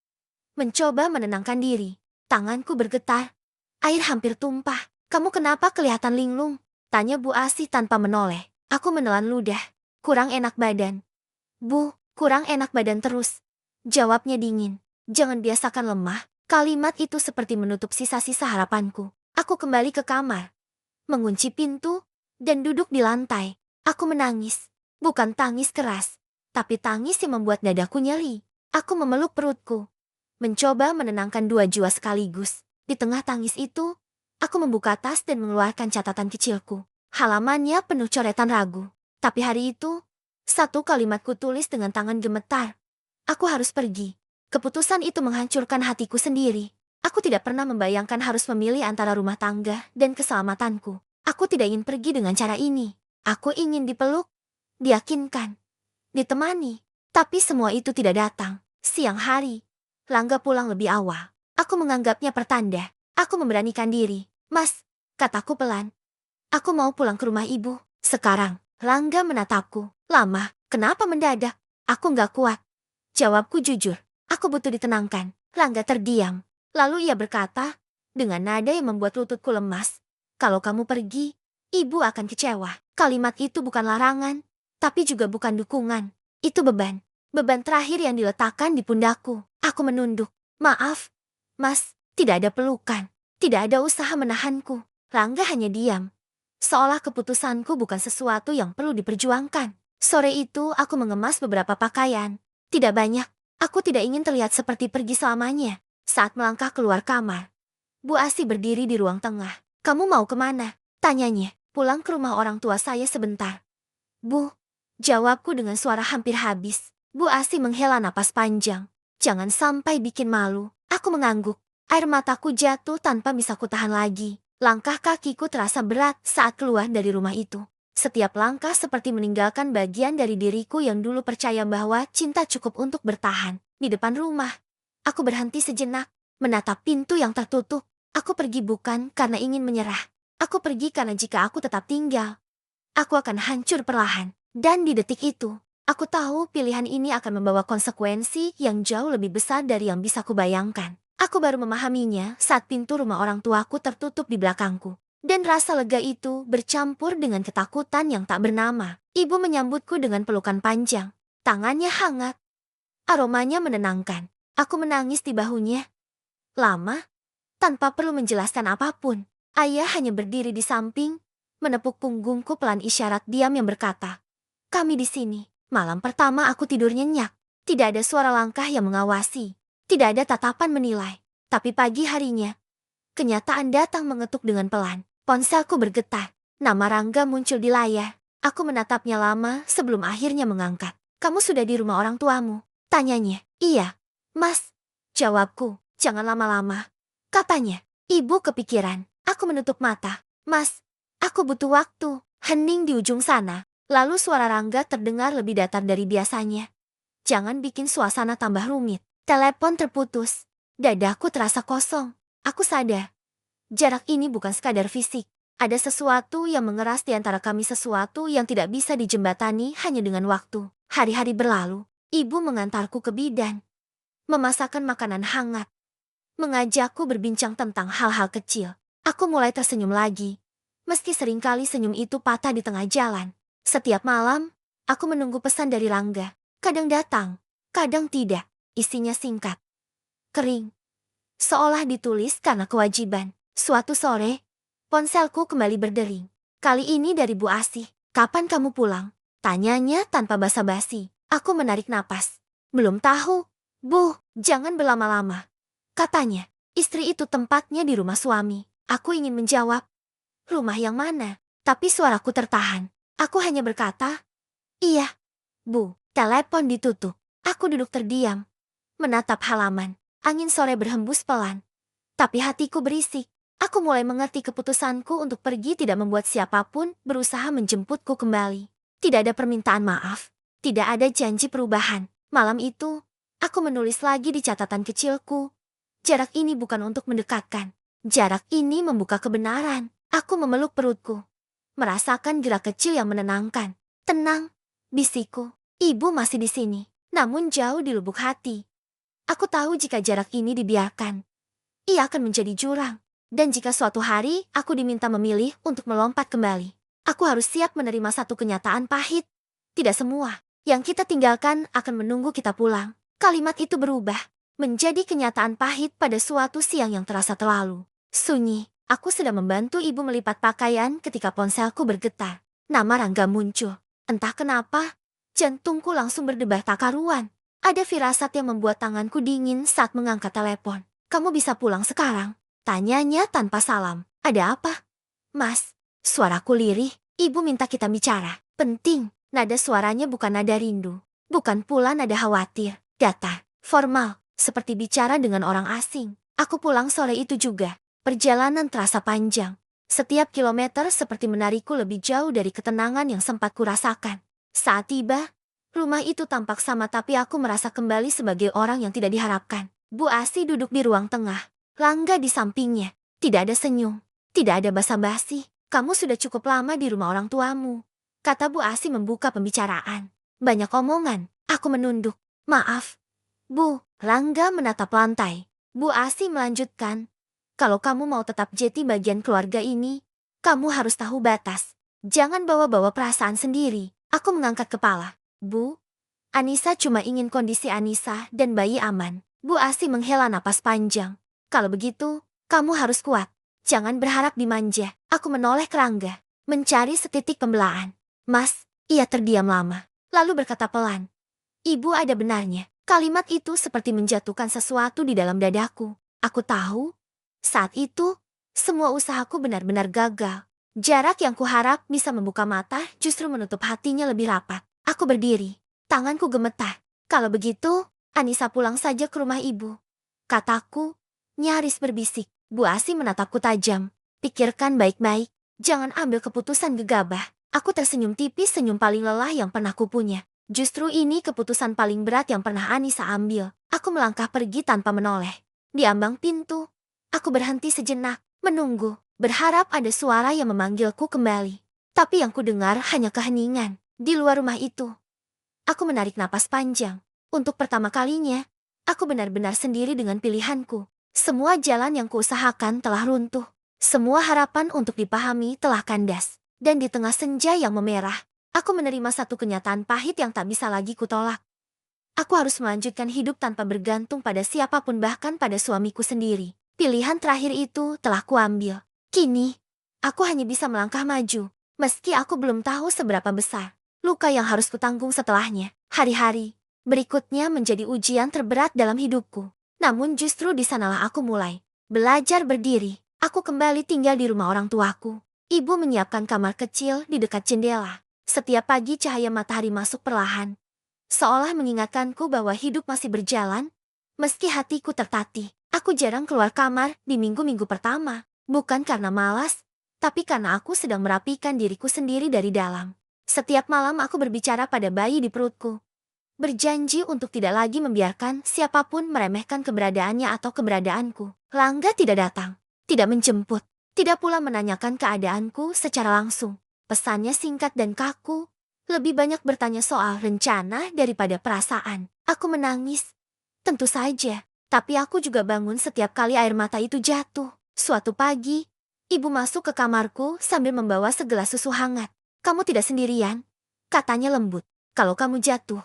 mencoba menenangkan diri. Tanganku bergetar. Air hampir tumpah. Kamu kenapa kelihatan linglung? Tanya Bu Asi tanpa menoleh. Aku menelan ludah. Kurang enak badan. Bu, kurang enak badan terus. Jawabnya dingin. Jangan biasakan lemah. Kalimat itu seperti menutup sisa-sisa harapanku. Aku kembali ke kamar, mengunci pintu, dan duduk di lantai. Aku menangis. Bukan tangis keras, tapi tangis yang membuat dadaku nyeri. Aku memeluk perutku, mencoba menenangkan dua jiwa sekaligus. Di tengah tangis itu, aku membuka tas dan mengeluarkan catatan kecilku. Halamannya penuh coretan ragu. Tapi hari itu, satu kalimat kutulis dengan tangan gemetar. Aku harus pergi. Keputusan itu menghancurkan hatiku sendiri. Aku tidak pernah membayangkan harus memilih antara rumah tangga dan keselamatanku. Aku tidak ingin pergi dengan cara ini. Aku ingin dipeluk, diyakinkan, ditemani. Tapi semua itu tidak datang. Siang hari, Rangga pulang lebih awal. Aku menganggapnya pertanda. Aku memberanikan diri. Mas, kataku pelan. Aku mau pulang ke rumah ibu. Sekarang, Rangga menatapku. Lama, kenapa mendadak? Aku nggak kuat. Jawabku jujur. Aku butuh ditenangkan. Rangga terdiam. Lalu ia berkata, dengan nada yang membuat lututku lemas. Kalau kamu pergi, ibu akan kecewa. Kalimat itu bukan larangan, tapi juga bukan dukungan. Itu beban. Beban terakhir yang diletakkan di pundakku. Aku menunduk. Maaf, Mas, tidak ada pelukan. Tidak ada usaha menahanku. Rangga hanya diam. Seolah keputusanku bukan sesuatu yang perlu diperjuangkan. Sore itu aku mengemas beberapa pakaian. Tidak banyak. Aku tidak ingin terlihat seperti pergi selamanya. Saat melangkah keluar kamar, Bu Asi berdiri di ruang tengah. Kamu mau kemana? Tanyanya. Pulang ke rumah orang tua saya sebentar. Bu, jawabku dengan suara hampir habis. Bu Asi menghela napas panjang. Jangan sampai bikin malu. Aku mengangguk. Air mataku jatuh tanpa bisa kutahan lagi. Langkah kakiku terasa berat saat keluar dari rumah itu. Setiap langkah seperti meninggalkan bagian dari diriku yang dulu percaya bahwa cinta cukup untuk bertahan. Di depan rumah, aku berhenti sejenak, menatap pintu yang tertutup. Aku pergi bukan karena ingin menyerah. Aku pergi karena jika aku tetap tinggal, aku akan hancur perlahan. Dan di detik itu, aku tahu pilihan ini akan membawa konsekuensi yang jauh lebih besar dari yang bisa kubayangkan. Aku baru memahaminya saat pintu rumah orang tuaku tertutup di belakangku. Dan rasa lega itu bercampur dengan ketakutan yang tak bernama. Ibu menyambutku dengan pelukan panjang. Tangannya hangat. Aromanya menenangkan. Aku menangis di bahunya. Lama, tanpa perlu menjelaskan apapun. Ayah hanya berdiri di samping, menepuk punggungku pelan isyarat diam yang berkata, kami di sini. Malam pertama aku tidur nyenyak. Tidak ada suara langkah yang mengawasi. Tidak ada tatapan menilai. Tapi pagi harinya, kenyataan datang mengetuk dengan pelan. Ponselku bergetar. Nama Rangga muncul di layar. Aku menatapnya lama sebelum akhirnya mengangkat. Kamu sudah di rumah orang tuamu? Tanyanya. Iya, Mas. Jawabku. Jangan lama-lama. Katanya. Ibu kepikiran. Aku menutup mata. Mas, aku butuh waktu. Hening di ujung sana. Lalu suara Rangga terdengar lebih datar dari biasanya. Jangan bikin suasana tambah rumit. Telepon terputus. Dadaku terasa kosong. Aku sadar. Jarak ini bukan sekadar fisik. Ada sesuatu yang mengeras di antara kami, sesuatu yang tidak bisa dijembatani hanya dengan waktu. Hari-hari berlalu, ibu mengantarku ke bidan. Memasakkan makanan hangat. Mengajakku berbincang tentang hal-hal kecil. Aku mulai tersenyum lagi. Meski seringkali senyum itu patah di tengah jalan. Setiap malam, aku menunggu pesan dari Rangga. Kadang datang, kadang tidak. Isinya singkat. Kering. Seolah ditulis karena kewajiban. Suatu sore, ponselku kembali berdering. Kali ini dari Bu Asih. Kapan kamu pulang? Tanyanya tanpa basa-basi. Aku menarik napas. Belum tahu. Bu, jangan berlama-lama. Katanya, istri itu tempatnya di rumah suami. Aku ingin menjawab. Rumah yang mana? Tapi suaraku tertahan. Aku hanya berkata, iya, Bu. Telepon ditutup. Aku duduk terdiam. Menatap halaman. Angin sore berhembus pelan. Tapi hatiku berisik. Aku mulai mengerti keputusanku untuk pergi tidak membuat siapapun berusaha menjemputku kembali. Tidak ada permintaan maaf. Tidak ada janji perubahan. Malam itu, aku menulis lagi di catatan kecilku. Jarak ini bukan untuk mendekatkan. Jarak ini membuka kebenaran. Aku memeluk perutku. Merasakan gerak kecil yang menenangkan. Tenang, bisikku. Ibu masih di sini. Namun jauh di lubuk hati. Aku tahu jika jarak ini dibiarkan, ia akan menjadi jurang. Dan jika suatu hari aku diminta memilih untuk melompat kembali, aku harus siap menerima satu kenyataan pahit. Tidak semua yang kita tinggalkan akan menunggu kita pulang. Kalimat itu berubah menjadi kenyataan pahit pada suatu siang yang terasa terlalu sunyi. Aku sedang membantu ibu melipat pakaian ketika ponselku bergetar. Nama Rangga muncul. Entah kenapa, jantungku langsung berdebar tak karuan. Ada firasat yang membuat tanganku dingin saat mengangkat telepon. Kamu bisa pulang sekarang? Tanyanya tanpa salam. Ada apa? Mas, suaraku lirih. Ibu minta kita bicara. Penting. Nada suaranya bukan nada rindu. Bukan pula nada khawatir. Datar, formal, seperti bicara dengan orang asing. Aku pulang sore itu juga. Perjalanan terasa panjang. Setiap kilometer seperti menarikku lebih jauh dari ketenangan yang sempat kurasakan. Saat tiba, rumah itu tampak sama tapi aku merasa kembali sebagai orang yang tidak diharapkan. Bu Asi duduk di ruang tengah. Rangga di sampingnya. Tidak ada senyum. Tidak ada basa-basi. Kamu sudah cukup lama di rumah orang tuamu. Kata Bu Asi membuka pembicaraan. Banyak omongan. Aku menunduk. Maaf, Bu, Rangga menatap lantai. Bu Asi melanjutkan. Kalau kamu mau tetap jadi bagian keluarga ini, kamu harus tahu batas. Jangan bawa-bawa perasaan sendiri. Aku mengangkat kepala. Bu, Anissa cuma ingin kondisi Anissa dan bayi aman. Bu Asi menghela napas panjang. Kalau begitu, kamu harus kuat. Jangan berharap dimanja. Aku menoleh ke Rangga, mencari setitik pembelaan. Mas, ia terdiam lama. Lalu berkata pelan. Ibu ada benarnya. Kalimat itu seperti menjatuhkan sesuatu di dalam dadaku. Aku tahu, saat itu, semua usahaku benar-benar gagal. Jarak yang kuharap bisa membuka mata justru menutup hatinya lebih rapat. Aku berdiri, tanganku gemetar. Kalau begitu, Anissa pulang saja ke rumah ibu. Kataku, nyaris berbisik. Bu Asi menatapku tajam. Pikirkan baik-baik, jangan ambil keputusan gegabah. Aku tersenyum tipis, senyum paling lelah yang pernah kupunya. Justru ini keputusan paling berat yang pernah Anissa ambil. Aku melangkah pergi tanpa menoleh. Di ambang pintu, aku berhenti sejenak, menunggu, berharap ada suara yang memanggilku kembali. Tapi yang kudengar hanya keheningan. Di luar rumah itu, aku menarik napas panjang. Untuk pertama kalinya, aku benar-benar sendiri dengan pilihanku. Semua jalan yang kuusahakan telah runtuh. Semua harapan untuk dipahami telah kandas. Dan di tengah senja yang memerah, aku menerima satu kenyataan pahit yang tak bisa lagi kutolak. Aku harus melanjutkan hidup tanpa bergantung pada siapapun, bahkan pada suamiku sendiri. Pilihan terakhir itu telah kuambil. Kini, aku hanya bisa melangkah maju, meski aku belum tahu seberapa besar luka yang harus kutanggung setelahnya. Hari-hari berikutnya menjadi ujian terberat dalam hidupku. Namun justru di sanalah aku mulai belajar berdiri. Aku kembali tinggal di rumah orang tuaku. Ibu menyiapkan kamar kecil di dekat jendela. Setiap pagi cahaya matahari masuk perlahan, seolah mengingatkanku bahwa hidup masih berjalan. Meski hatiku tertatih, aku jarang keluar kamar di minggu-minggu pertama. Bukan karena malas, tapi karena aku sedang merapikan diriku sendiri dari dalam. Setiap malam aku berbicara pada bayi di perutku. Berjanji untuk tidak lagi membiarkan siapapun meremehkan keberadaannya atau keberadaanku. Rangga tidak datang, tidak menjemput, tidak pula menanyakan keadaanku secara langsung. Pesannya singkat dan kaku, lebih banyak bertanya soal rencana daripada perasaan. Aku menangis, tentu saja, tapi aku juga bangun setiap kali air mata itu jatuh. Suatu pagi, ibu masuk ke kamarku sambil membawa segelas susu hangat. Kamu tidak sendirian, katanya lembut. Kalau kamu jatuh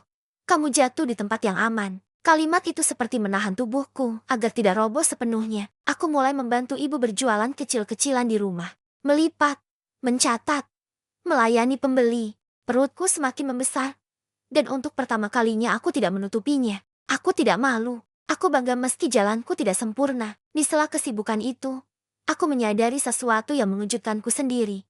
di tempat yang aman. Kalimat itu seperti menahan tubuhku agar tidak roboh sepenuhnya. Aku mulai membantu ibu berjualan kecil-kecilan di rumah. Melipat, mencatat, melayani pembeli. Perutku semakin membesar. Dan untuk pertama kalinya aku tidak menutupinya. Aku tidak malu. Aku bangga meski jalanku tidak sempurna. Di sela kesibukan itu, aku menyadari sesuatu yang mengejutkanku sendiri.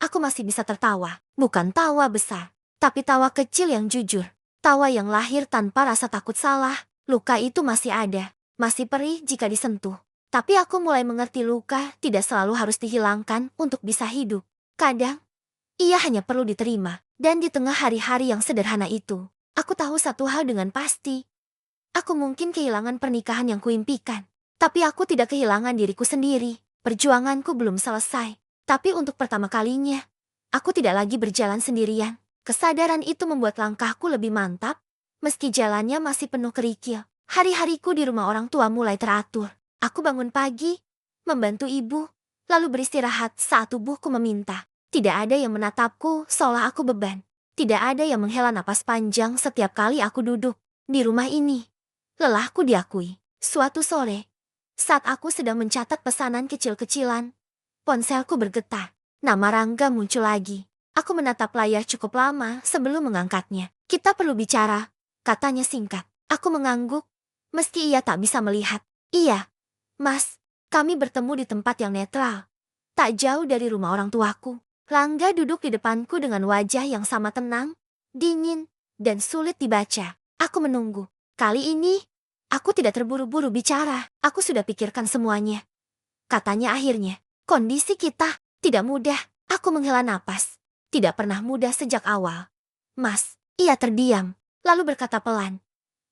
Aku masih bisa tertawa. Bukan tawa besar, tapi tawa kecil yang jujur. Tawa yang lahir tanpa rasa takut salah. Luka itu masih ada, masih perih jika disentuh. Tapi aku mulai mengerti luka tidak selalu harus dihilangkan untuk bisa hidup. Kadang, ia hanya perlu diterima. Dan di tengah hari-hari yang sederhana itu, aku tahu satu hal dengan pasti. Aku mungkin kehilangan pernikahan yang kuimpikan. Tapi aku tidak kehilangan diriku sendiri. Perjuanganku belum selesai. Tapi untuk pertama kalinya, aku tidak lagi berjalan sendirian. Kesadaran itu membuat langkahku lebih mantap, meski jalannya masih penuh kerikil. Hari-hariku di rumah orang tua mulai teratur. Aku bangun pagi, membantu ibu, lalu beristirahat saat tubuhku meminta. Tidak ada yang menatapku seolah aku beban. Tidak ada yang menghela napas panjang setiap kali aku duduk di rumah ini. Lelahku diakui. Suatu sore, saat aku sedang mencatat pesanan kecil-kecilan, ponselku bergetar. Nama Rangga muncul lagi. Aku menatap layar cukup lama sebelum mengangkatnya. Kita perlu bicara, katanya singkat. Aku mengangguk, meski ia tak bisa melihat. Iya, Mas, kami bertemu di tempat yang netral, tak jauh dari rumah orang tuaku. Rangga duduk di depanku dengan wajah yang sama tenang, dingin, dan sulit dibaca. Aku menunggu. Kali ini, aku tidak terburu-buru bicara. Aku sudah pikirkan semuanya, katanya akhirnya. Kondisi kita tidak mudah. Aku menghela napas. Tidak pernah mudah sejak awal. Mas, ia terdiam, lalu berkata pelan.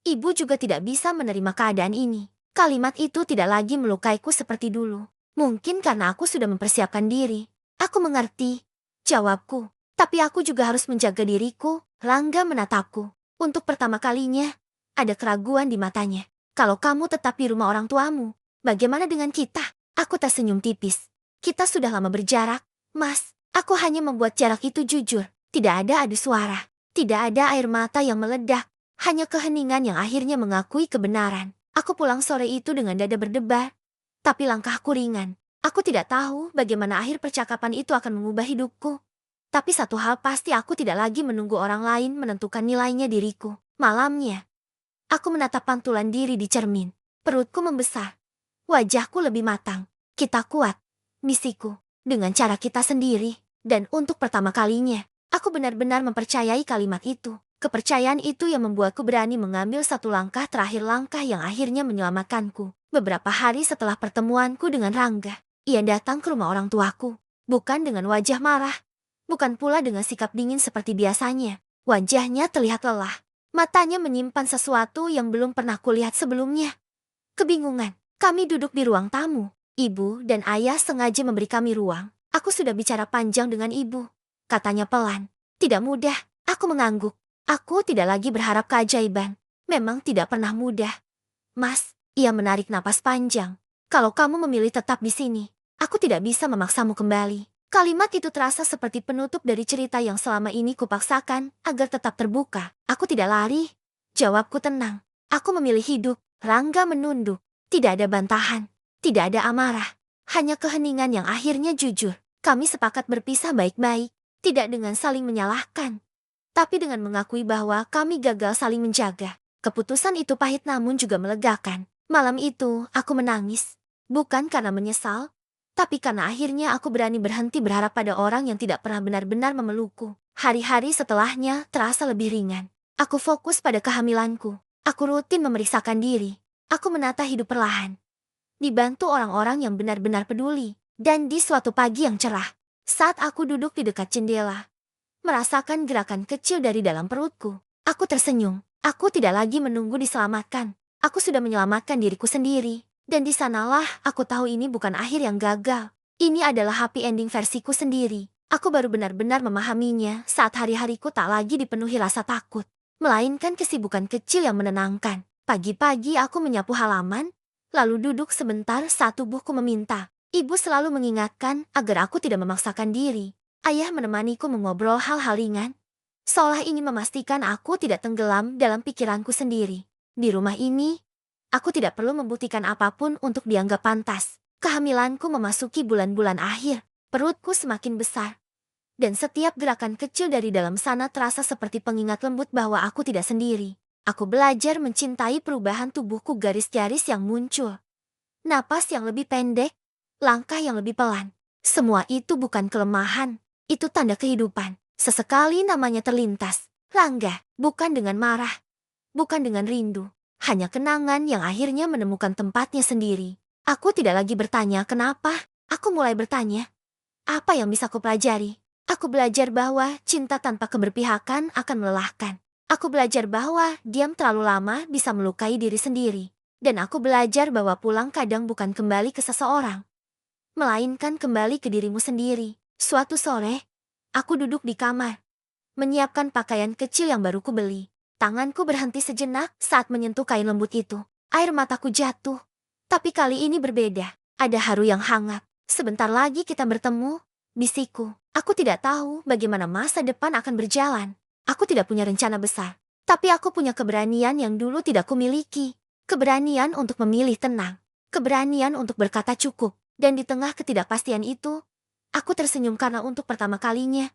Ibu juga tidak bisa menerima keadaan ini. Kalimat itu tidak lagi melukaiku seperti dulu. Mungkin karena aku sudah mempersiapkan diri. Aku mengerti, jawabku. Tapi aku juga harus menjaga diriku. Rangga menatapku. Untuk pertama kalinya, Ada keraguan di matanya. Kalau kamu tetap di rumah orang tuamu, bagaimana dengan kita? Aku tersenyum tipis. Kita sudah lama berjarak, Mas. Aku hanya membuat jarak itu jujur. Tidak ada adu suara. Tidak ada air mata yang meledak. Hanya keheningan yang akhirnya mengakui kebenaran. Aku pulang sore itu dengan dada berdebar. Tapi langkahku ringan. Aku tidak tahu bagaimana akhir percakapan itu akan mengubah hidupku. Tapi satu hal pasti, aku tidak lagi menunggu orang lain menentukan nilainya diriku. Malamnya, aku menatap pantulan diri di cermin. Perutku membesar. Wajahku lebih matang. Kita kuat, misiku, dengan cara kita sendiri. Dan untuk pertama kalinya, aku benar-benar mempercayai kalimat itu. Kepercayaan itu yang membuatku berani mengambil satu langkah terakhir, langkah yang akhirnya menyelamatkanku. Beberapa hari setelah pertemuanku dengan Rangga, ia datang ke rumah orang tuaku. Bukan dengan wajah marah. Bukan pula dengan sikap dingin seperti biasanya. Wajahnya terlihat lelah. Matanya menyimpan sesuatu yang belum pernah kulihat sebelumnya. Kebingungan. Kami duduk di ruang tamu. Ibu dan ayah sengaja memberi kami ruang. Aku sudah bicara panjang dengan ibu. Katanya pelan. Tidak mudah. Aku mengangguk. Aku tidak lagi berharap keajaiban. Memang tidak pernah mudah. Mas, ia menarik napas panjang. Kalau kamu memilih tetap di sini, aku tidak bisa memaksamu kembali. Kalimat itu terasa seperti penutup dari cerita yang selama ini kupaksakan agar tetap terbuka. Aku tidak lari. Jawabku tenang. Aku memilih hidup. Rangga menunduk. Tidak ada bantahan. Tidak ada amarah. Hanya keheningan yang akhirnya jujur. Kami sepakat berpisah baik-baik. Tidak dengan saling menyalahkan, tapi dengan mengakui bahwa kami gagal saling menjaga. Keputusan itu pahit namun juga melegakan. Malam itu aku menangis. Bukan karena menyesal, tapi karena akhirnya aku berani berhenti berharap pada orang yang tidak pernah benar-benar memelukku. Hari-hari setelahnya terasa lebih ringan. Aku fokus pada kehamilanku. Aku rutin memeriksakan diri. Aku menata hidup perlahan. Dibantu orang-orang yang benar-benar peduli. Dan di suatu pagi yang cerah, saat aku duduk di dekat jendela, merasakan gerakan kecil dari dalam perutku, aku tersenyum. Aku tidak lagi menunggu diselamatkan. Aku sudah menyelamatkan diriku sendiri. Dan di sanalah aku tahu ini bukan akhir yang gagal. Ini adalah happy ending versiku sendiri. Aku baru benar-benar memahaminya saat hari-hariku tak lagi dipenuhi rasa takut, melainkan kesibukan kecil yang menenangkan. Pagi-pagi aku menyapu halaman, lalu duduk sebentar saat tubuhku meminta. Ibu selalu mengingatkan agar aku tidak memaksakan diri. Ayah menemaniku mengobrol hal-hal ringan, seolah ingin memastikan aku tidak tenggelam dalam pikiranku sendiri. Di rumah ini, aku tidak perlu membuktikan apapun untuk dianggap pantas. Kehamilanku memasuki bulan-bulan akhir. Perutku semakin besar. Dan setiap gerakan kecil dari dalam sana terasa seperti pengingat lembut bahwa aku tidak sendiri. Aku belajar mencintai perubahan tubuhku, garis-garis yang muncul, napas yang lebih pendek, langkah yang lebih pelan. Semua itu bukan kelemahan. Itu tanda kehidupan. Sesekali namanya terlintas. Rangga, bukan dengan marah. Bukan dengan rindu. Hanya kenangan yang akhirnya menemukan tempatnya sendiri. Aku tidak lagi bertanya kenapa. Aku mulai bertanya, apa yang bisa ku pelajari? Aku belajar bahwa cinta tanpa keberpihakan akan melelahkan. Aku belajar bahwa diam terlalu lama bisa melukai diri sendiri. Dan aku belajar bahwa pulang kadang bukan kembali ke seseorang, melainkan kembali ke dirimu sendiri. Suatu sore, aku duduk di kamar, menyiapkan pakaian kecil yang baru kubeli. Tanganku berhenti sejenak saat menyentuh kain lembut itu. Air mataku jatuh. Tapi kali ini berbeda. Ada haru yang hangat. Sebentar lagi kita bertemu, bisikku. Aku tidak tahu bagaimana masa depan akan berjalan. Aku tidak punya rencana besar. Tapi aku punya keberanian yang dulu tidak kumiliki. Keberanian untuk memilih tenang. Keberanian untuk berkata cukup. Dan di tengah ketidakpastian itu, aku tersenyum karena untuk pertama kalinya,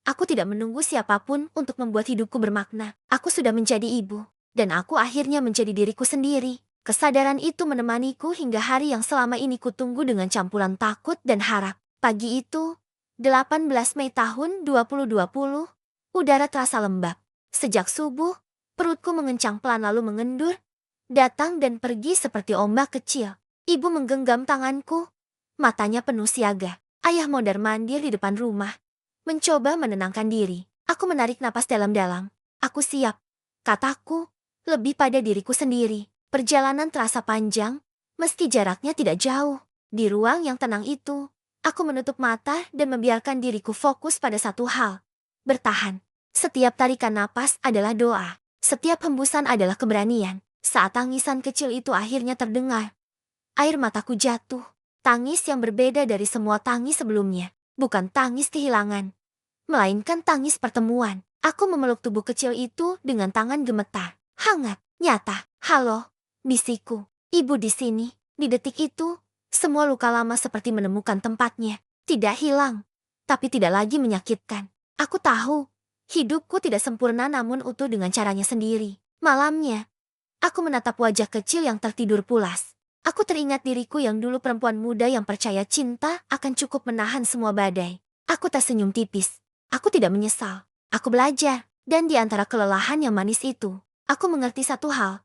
aku tidak menunggu siapapun untuk membuat hidupku bermakna. Aku sudah menjadi ibu, dan aku akhirnya menjadi diriku sendiri. Kesadaran itu menemaniku hingga hari yang selama ini kutunggu dengan campuran takut dan harap. Pagi itu, 18 Mei tahun 2020, udara terasa lembab. Sejak subuh, perutku mengencang pelan lalu mengendur, datang dan pergi seperti ombak kecil. Ibu menggenggam tanganku, matanya penuh siaga. Ayah mondar-mandir di depan rumah, mencoba menenangkan diri. Aku menarik napas dalam-dalam. Aku siap, kataku, lebih pada diriku sendiri. Perjalanan terasa panjang, meski jaraknya tidak jauh. Di ruang yang tenang itu, aku menutup mata dan membiarkan diriku fokus pada satu hal. Bertahan. Setiap tarikan napas adalah doa. Setiap hembusan adalah keberanian. Saat tangisan kecil itu akhirnya terdengar, air mataku jatuh. Tangis yang berbeda dari semua tangis sebelumnya. Bukan tangis kehilangan, melainkan tangis pertemuan. Aku memeluk tubuh kecil itu dengan tangan gemetar. Hangat, nyata. Halo, bisikku. Ibu di sini. Di detik itu, semua luka lama seperti menemukan tempatnya. Tidak hilang, tapi tidak lagi menyakitkan. Aku tahu, hidupku tidak sempurna namun utuh dengan caranya sendiri. Malamnya, aku menatap wajah kecil yang tertidur pulas. Aku teringat diriku yang dulu perempuan muda yang percaya cinta akan cukup menahan semua badai. Aku tersenyum tipis. Aku tidak menyesal. Aku belajar. Dan di antara kelelahan yang manis itu, aku mengerti satu hal.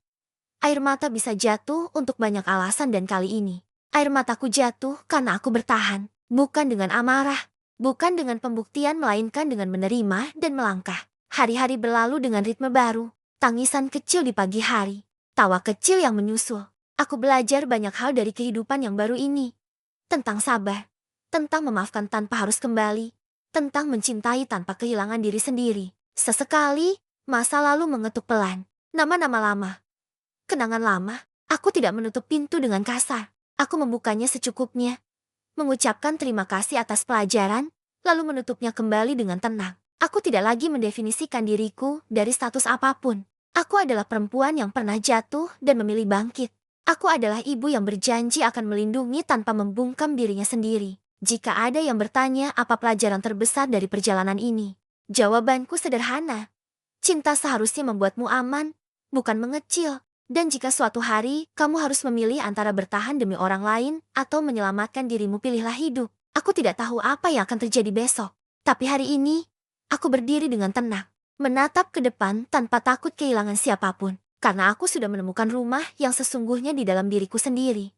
Air mata bisa jatuh untuk banyak alasan dan kali ini, air mataku jatuh karena aku bertahan. Bukan dengan amarah. Bukan dengan pembuktian melainkan dengan menerima dan melangkah. Hari-hari berlalu dengan ritme baru. Tangisan kecil di pagi hari. Tawa kecil yang menyusul. Aku belajar banyak hal dari kehidupan yang baru ini. Tentang sabar. Tentang memaafkan tanpa harus kembali. Tentang mencintai tanpa kehilangan diri sendiri. Sesekali, masa lalu mengetuk pelan. Nama-nama lama. Kenangan lama. Aku tidak menutup pintu dengan kasar. Aku membukanya secukupnya. Mengucapkan terima kasih atas pelajaran, lalu menutupnya kembali dengan tenang. Aku tidak lagi mendefinisikan diriku dari status apapun. Aku adalah perempuan yang pernah jatuh dan memilih bangkit. Aku adalah ibu yang berjanji akan melindungi tanpa membungkam dirinya sendiri. Jika ada yang bertanya apa pelajaran terbesar dari perjalanan ini, jawabanku sederhana. Cinta seharusnya membuatmu aman, bukan mengecil. Dan jika suatu hari kamu harus memilih antara bertahan demi orang lain atau menyelamatkan dirimu, pilihlah hidup. Aku tidak tahu apa yang akan terjadi besok. Tapi hari ini, aku berdiri dengan tenang. Menatap ke depan tanpa takut kehilangan siapapun. Karena aku sudah menemukan rumah yang sesungguhnya di dalam diriku sendiri.